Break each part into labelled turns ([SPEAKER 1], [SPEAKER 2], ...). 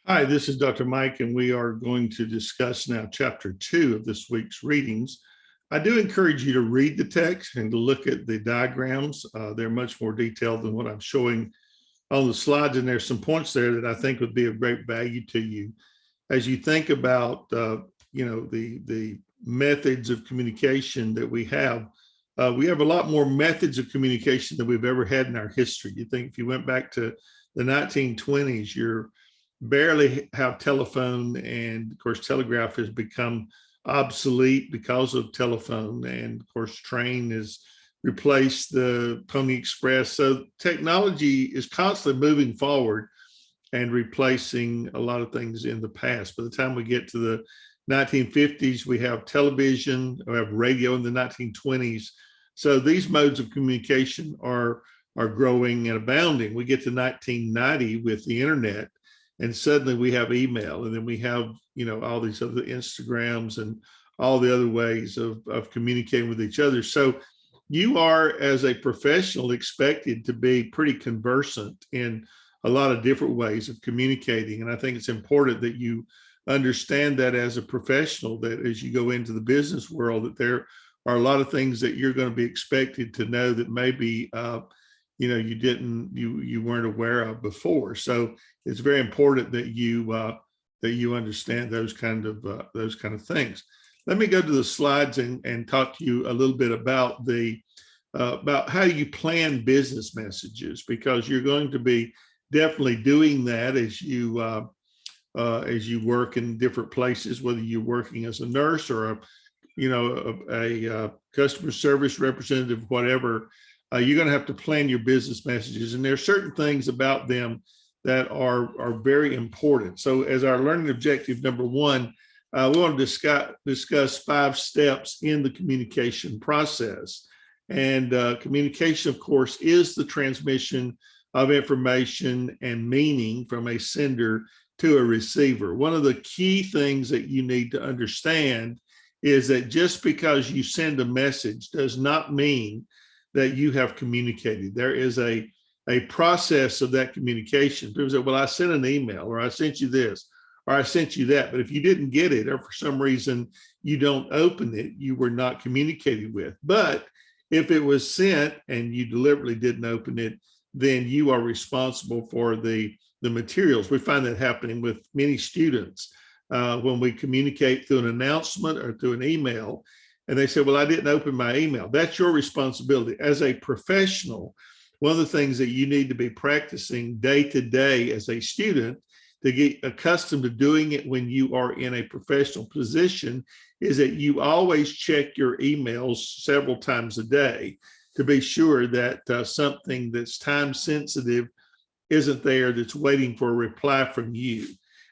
[SPEAKER 1] Hi, this is Dr. Mike, and we are going to discuss now chapter 2 of this week's readings. I do encourage you to read the text and to look at the diagrams. They're much more detailed than what I'm showing on the slides, and there's some points there that I think would be of great value to you as you think about the methods of communication that we have. We have a lot more methods of communication than we've ever had in our history. You think if you went back to the 1920s, you're barely have telephone, and of course telegraph has become obsolete because of telephone, and of course train has replaced the Pony Express. So technology is constantly moving forward and replacing a lot of things in the past. By the time we get to the 1950s, we have television, we have radio in the 1920s. So these modes of communication are growing and abounding. We get to 1990 with the internet, and suddenly we have email, and then we have, all these other Instagrams and all the other ways of communicating with each other. So you are, as a professional, expected to be pretty conversant in a lot of different ways of communicating. And I think it's important that you understand that as a professional, that as you go into the business world, that there are a lot of things that you're going to be expected to know that maybe you weren't aware of before. So it's very important that you understand those kind of things. Let me go to the slides and talk to you a little bit about about how you plan business messages, because you're going to be definitely doing that as you work in different places, whether you're working as a nurse or a customer service representative, whatever. You're going to have to plan your business messages, and there are certain things about them that are very important. So as our learning objective number one, we want to discuss 5 steps in the communication process. And communication, of course, is the transmission of information and meaning from a sender to a receiver. One of the key things that you need to understand is that just because you send a message does not mean that you have communicated. There is a process of that communication. People say, well, I sent an email, or I sent you this, or I sent you that. But if you didn't get it, or for some reason you don't open it, you were not communicated with. But if it was sent and you deliberately didn't open it, then you are responsible for the materials. We find that happening with many students when we communicate through an announcement or through an email, and they say, well, I didn't open my email. That's your responsibility. As a professional, one of the things that you need to be practicing day to day as a student to get accustomed to doing it when you are in a professional position is that you always check your emails several times a day to be sure that something that's time sensitive isn't there that's waiting for a reply from you.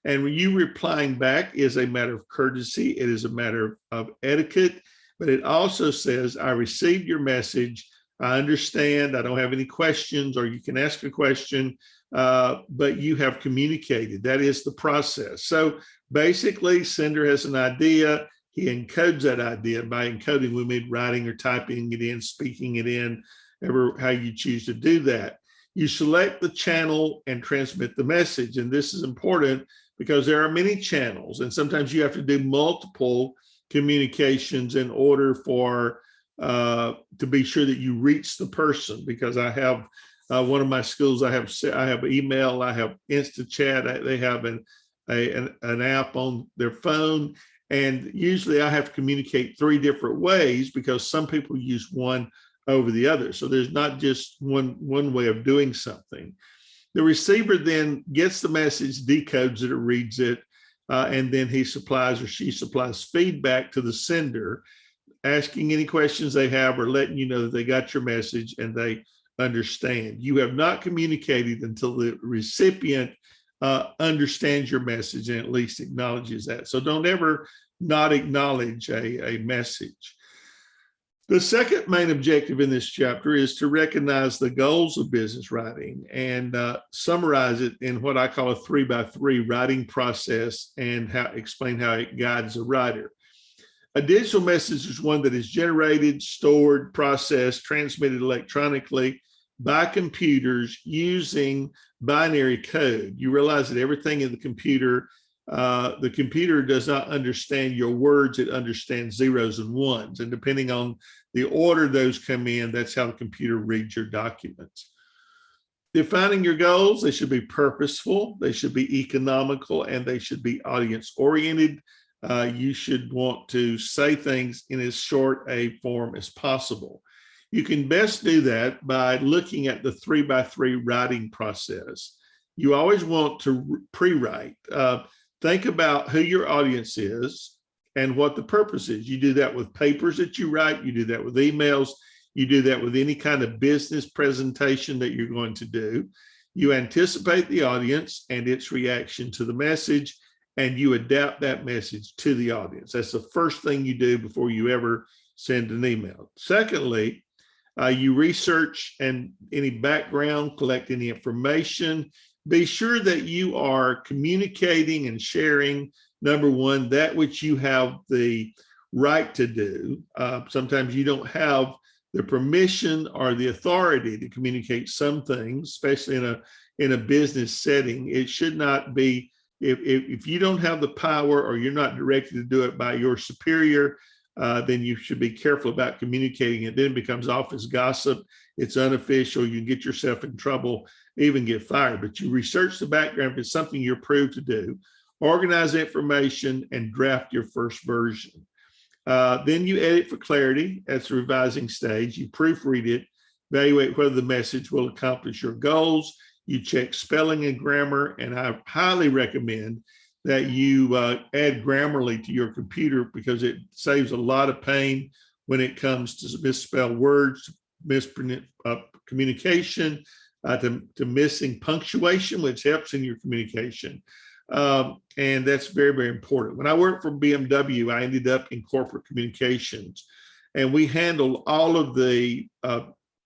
[SPEAKER 1] And when you replying back is a matter of courtesy, it is a matter of etiquette, but it also says, I received your message, I understand, I don't have any questions, or you can ask a question, but you have communicated. That is the process. So basically, sender has an idea, he encodes that idea. By encoding, we mean writing or typing it in, speaking it in, how you choose to do that. You select the channel and transmit the message. And this is important because there are many channels, and sometimes you have to do multiple communications in order for to be sure that you reach the person. Because I have one of my schools, I have email, I have instant chat, they have an app on their phone, and usually I have to communicate 3 different ways because some people use one over the other. So there's not just one way of doing something. The receiver then gets the message, decodes it, or reads it, and then he supplies or she supplies feedback to the sender, asking any questions they have or letting you know that they got your message and they understand. You have not communicated until the recipient understands your message and at least acknowledges that. So don't ever not acknowledge a message. The second main objective in this chapter is to recognize the goals of business writing and summarize it in what I call a 3x3 writing process, and explain how it guides the writer. A digital message is one that is generated, stored, processed, transmitted electronically by computers using binary code. You realize that everything in the computer does not understand your words, it understands zeros and ones. And depending on the order those come in, that's how the computer reads your documents. Defining your goals, they should be purposeful, they should be economical, and they should be audience oriented. You should want to say things in as short a form as possible. You can best do that by looking at the 3x3 writing process. You always want to pre-write. Think about who your audience is and what the purpose is. You do that with papers that you write, you do that with emails, you do that with any kind of business presentation that you're going to do. You anticipate the audience and its reaction to the message, and you adapt that message to the audience. That's the first thing you do before you ever send an email. Secondly, you research and any background, collect any information. Be sure that you are communicating and sharing, number one, that which you have the right to do. Sometimes you don't have the permission or the authority to communicate some things, especially in a business setting. It should not be, if you don't have the power or you're not directed to do it by your superior, then you should be careful about communicating it. Then it becomes office gossip. It's unofficial. You get yourself in trouble, even get fired. But you research the background if it's something you're approved to do. Organize information and draft your first version. Then you edit for clarity. That's the revising stage. You proofread it, evaluate whether the message will accomplish your goals. You check spelling and grammar, and I highly recommend that you add Grammarly to your computer because it saves a lot of pain when it comes to misspelled words, communication, to missing punctuation, which helps in your communication. And that's very, very important. When I worked for BMW, I ended up in corporate communications, and we handled all of the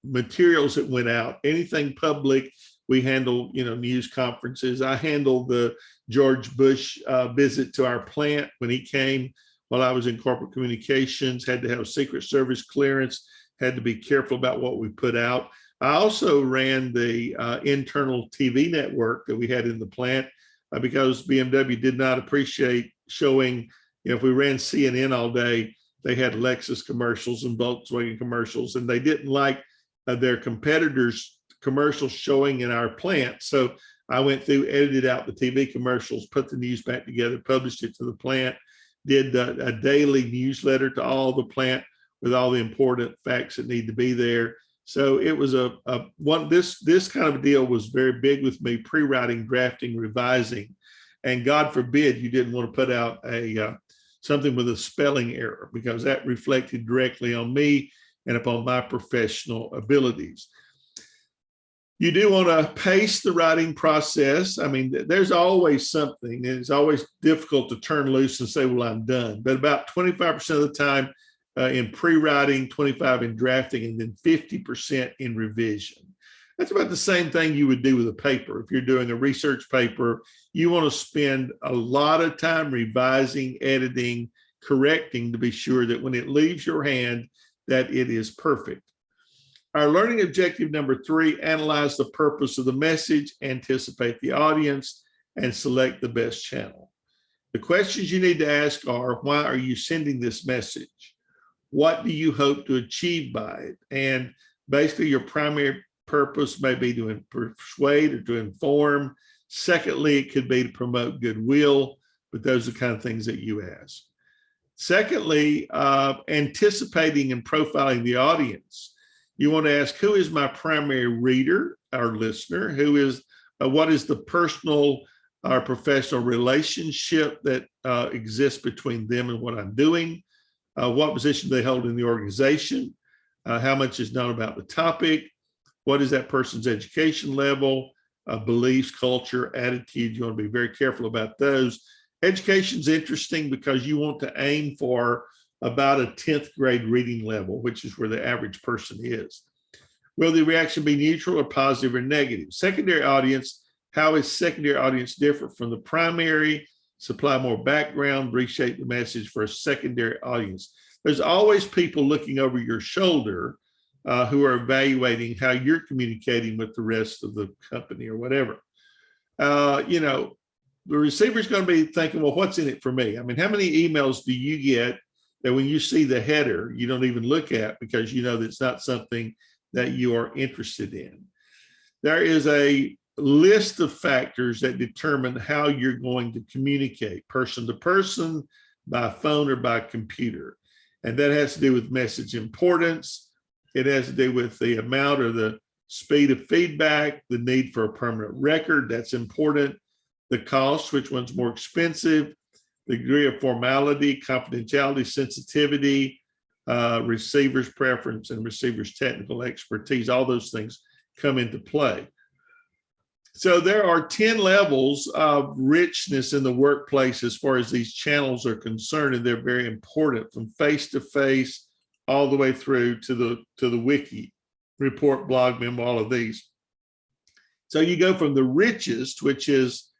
[SPEAKER 1] materials that went out, anything public. We handled, news conferences. I handled the George Bush visit to our plant when he came while I was in corporate communications, had to have a Secret Service clearance, had to be careful about what we put out. I also ran the internal TV network that we had in the plant because BMW did not appreciate showing, if we ran CNN all day, they had Lexus commercials and Volkswagen commercials, and they didn't like their competitors' commercials showing in our plant. So I went through, edited out the TV commercials, put the news back together, published it to the plant, did a daily newsletter to all the plant with all the important facts that need to be there. So it was this kind of deal was very big with me, pre-writing, drafting, revising, and God forbid you didn't want to put out something with a spelling error, because that reflected directly on me and upon my professional abilities. You do want to pace the writing process. I mean, there's always something, and it's always difficult to turn loose and say, well, I'm done. But about 25% of the time in pre-writing, 25% in drafting, and then 50% in revision. That's about the same thing you would do with a paper. If you're doing a research paper, you want to spend a lot of time revising, editing, correcting to be sure that when it leaves your hand, that it is perfect. Our learning objective number 3, analyze the purpose of the message, anticipate the audience, and select the best channel. The questions you need to ask are, why are you sending this message? What do you hope to achieve by it? And basically your primary purpose may be to persuade or to inform. Secondly, it could be to promote goodwill, but those are the kind of things that you ask. Secondly, anticipating and profiling the audience. You want to ask, who is my primary reader, our listener? What is the personal or professional relationship that exists between them and what I'm doing? What position they hold in the organization? How much is known about the topic? What is that person's education level, beliefs, culture, attitude? You want to be very careful about those. Education is interesting because you want to aim for about a 10th grade reading level, which is where the average person is. Will the reaction be neutral or positive or negative? Secondary audience, how is secondary audience different from the primary? Supply more background, reshape the message for a secondary audience. There's always people looking over your shoulder who are evaluating how you're communicating with the rest of the company or whatever. You know, the receiver's going to be thinking, well, what's in it for me? I mean, how many emails do you get that when you see the header, you don't even look at because you know that's not something that you are interested in? There is a list of factors that determine how you're going to communicate, person to person, by phone, or by computer. And that has to do with message importance. It has to do with the amount or the speed of feedback, the need for a permanent record, that's important, the cost, which one's more expensive, the degree of formality, confidentiality, sensitivity, receiver's preference, and receiver's technical expertise. All those things come into play. So there are 10 levels of richness in the workplace as far as these channels are concerned, and they're very important, from face-to-face all the way through to the wiki, report, blog, memo, all of these. So you go from the richest, which is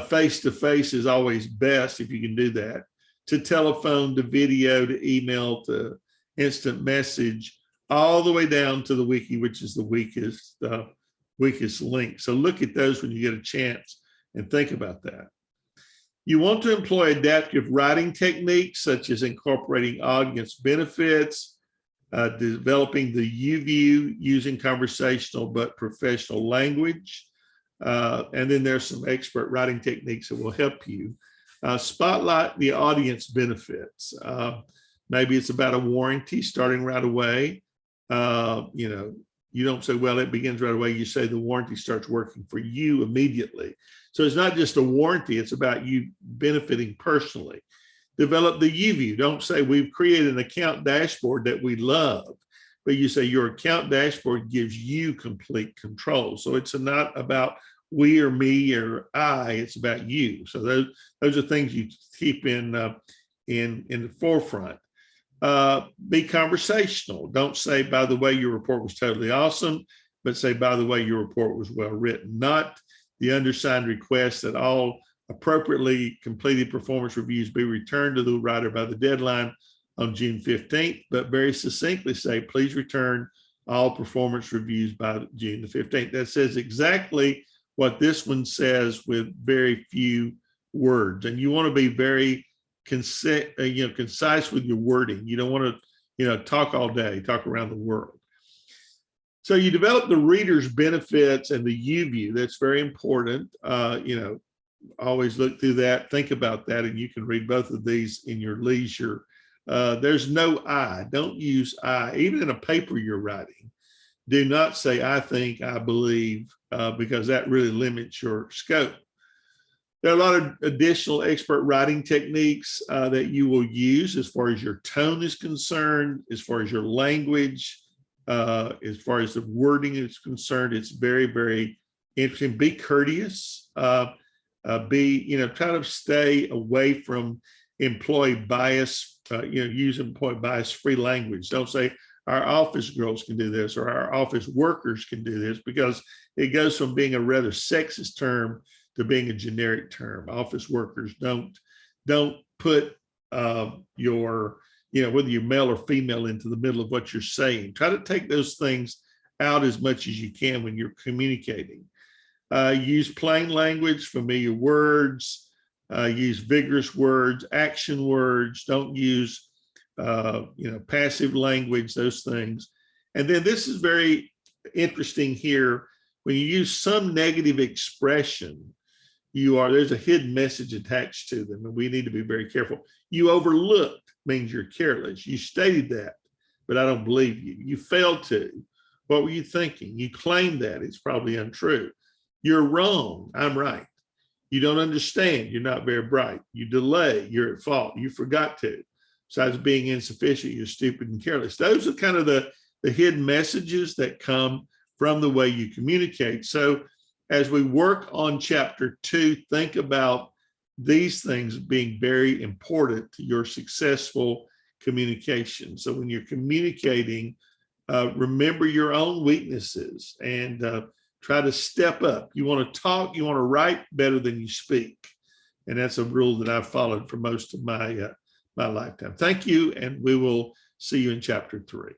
[SPEAKER 1] face-to-face is always best if you can do that, to telephone, to video, to email, to instant message, all the way down to the wiki, which is the weakest link. So look at those when you get a chance and think about that. You want to employ adaptive writing techniques such as incorporating audience benefits, developing the U-view using conversational but professional language. And then there's some expert writing techniques that will help you. Spotlight the audience benefits. Maybe it's about a warranty starting right away. You know, you don't say, well, it begins right away. You say the warranty starts working for you immediately. So it's not just a warranty, it's about you benefiting personally. Develop the U-view. Don't say we've created an account dashboard that we love, but you say your account dashboard gives you complete control. So it's not about we or me or I, it's about you. So those are things you keep in the forefront. Be conversational. Don't say, by the way, your report was totally awesome, but say, by the way, your report was well written. Not the undersigned request that all appropriately completed performance reviews be returned to the writer by the deadline on June 15th, but very succinctly say, please return all performance reviews by June the 15th. That says exactly what this one says with very few words. And you want to be very concise with your wording. You don't want to, talk all day, talk around the world. So you develop the reader's benefits and the U-view. That's very important. Always look through that, think about that, and you can read both of these in your leisure. There's no I. Don't use I. Even in a paper you're writing, do not say I think, I believe, because that really limits your scope. There are a lot of additional expert writing techniques that you will use as far as your tone is concerned, as far as your language, as far as the wording is concerned. It's very, very interesting. Be courteous. Try to stay away from employee bias, use employee bias free language. Don't say our office girls can do this or our office workers can do this, because it goes from being a rather sexist term to being a generic term. Office workers, don't put whether you're male or female into the middle of what you're saying. Try to take those things out as much as you can when you're communicating. Use plain language, familiar words, use vigorous words, action words. Don't use, passive language, those things. And then this is very interesting here. When you use some negative expression, there's a hidden message attached to them, and we need to be very careful. You overlooked means you're careless. You stated that, but I don't believe you. You failed to. What were you thinking? You claimed that. It's probably untrue. You're wrong. I'm right. You don't understand. You're not very bright. You delay. You're at fault. You forgot to. Besides being insufficient, you're stupid and careless. Those are kind of the hidden messages that come from the way you communicate. So as we work on chapter 2, think about these things being very important to your successful communication. So when you're communicating, remember your own weaknesses and try to step up. You want to talk, you want to write better than you speak. And that's a rule that I've followed for most of my lifetime. Thank you, and we will see you in chapter 3.